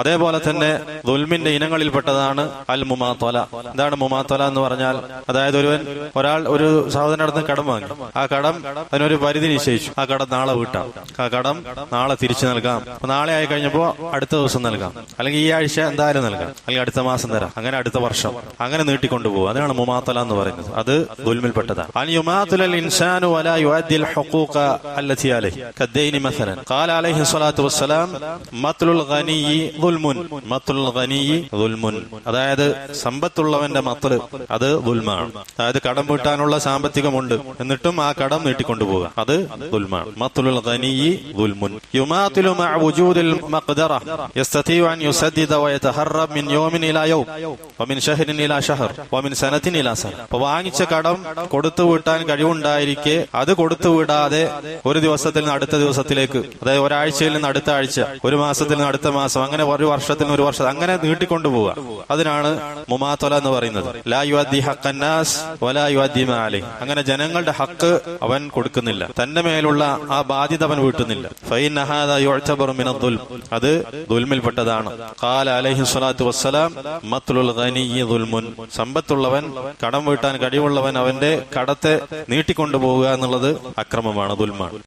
അതേപോലെ തന്നെ ദുൽമിന്റെ ഇനങ്ങളിൽപ്പെട്ടതാണ് അൽ മുമാത്തല. എന്താണ് മുമാത്തല എന്ന് പറഞ്ഞാൽ? അതായത് ഒരാൾ ഒരു സഹോദരന്റെ അടുത്ത് കടം വാങ്ങി, ആ കടം അതിനൊരു പരിധി നിശ്ചയിച്ചു. ആ കടം നാളെ വീട്ടാം, ആ കടം നാളെ തിരിച്ചു നൽകാം, നാളെ ആയി കഴിഞ്ഞപ്പോ അടുത്ത ദിവസം നൽകാം, അല്ലെങ്കിൽ ഈ ആഴ്ച എന്തായാലും നൽകാം, അല്ലെങ്കിൽ അടുത്ത മാസം തരാം, അങ്ങനെ അടുത്ത വർഷം, അങ്ങനെ നീട്ടിക്കൊണ്ടുപോകും. അതാണ് മുമാത്തല എന്ന് പറയുന്നത്. അത് ദുൽമിൽപ്പെട്ടതാണ്. അൻ യുമാത്തുൽ ഇൻസാനു വലാ യുഅദ്ദിൽ ഹുഖൂഖ അല്ലതി അലൈഹി കദ്ദൈനി മസലൻ ഖാല അലൈഹി സ്വലാത്തു വസ്സലാം മത്ലുൽ ഗനിയ്യി ദുൽമുൻ മത്ലുൽ ഗനിയ്യി ദുൽമുൻ. അതായത് സമ്പത്തുള്ളവന്റെ മത്ല് അത് ദുൽമാണ്. അതായത് കടം വീട്ടാനുള്ള സാമ്പത്തികമുണ്ട്, എന്നിട്ടും ആ കടം നീട്ടിക്കൊണ്ടുപോകുക, അത് ദുൽമാണ്. മത്ലുൽ ഗനിയ്യി ദുൽമുൻ. യുമാത്തിലു മഅ വുജൂദിൽ മഖ്ദറ യസ്തതിഉ അൻ യുസദ്ദിദ വയതഹറബ് മിൻ യൗമിൻ ഇലാ യൗം വമിൻ ശഹ്രിൻ ഇലാ ശഹർ വമിൻ സനത്തിൻ ഇലാ സന. അപ്പോൾ വാങ്ങിച്ച കടം കൊടുത്തു വീട്ടാൻ കഴിവുണ്ടായിരിക്കെ അത് കൊടുത്തു വിടാതെ ഒരു ദിവസത്തിൽ നിന്ന് അടുത്ത ദിവസത്തിലേക്ക്, അതായത് ഒരാഴ്ചയിൽ നിന്ന് അടുത്ത ആഴ്ച, ഒരു മാസത്തിൽ നിന്ന് അടുത്ത മാസം, അങ്ങനെ ഒരു വർഷത്തിൽ നിന്ന് ഒരു വർഷം, അങ്ങനെ നീട്ടിക്കൊണ്ടുപോവുക, അതിനാണ് മുമാത്തല എന്ന് പറയുന്നത്. ലാ യുഅദ്ദി ഹഖന്നാസ് വലാ യുഅദ്ദി മാ അലൈഹി. അങ്ങനെ ജനങ്ങളുടെ ഹക്ക് അവൻ കൊടുക്കുന്നില്ല, തന്റെ മേലുള്ള ആ ബാധ്യത അവൻ വീട്ടുന്നില്ല. ഫഇന്ന ഹാദാ യുഅ്തബറു മിനദ് ദുൽം. അത് ദുൽമിൽപ്പെട്ടതാണ്. ഖാല അലൈഹി സ്വലാത്തു വസ്സലാം മത്ലുൽ ഗനിയ്യി ദുൽമുൻ. സമ്പത്തുള്ളവൻ, കടം വീട്ടാൻ കഴിവുള്ളവൻ അവന്റെ കടത്തെ നീട്ടിക്കൊണ്ടുപോവുക എന്നുള്ളത് അക്രമമാണ്, ദുൽമാണ്.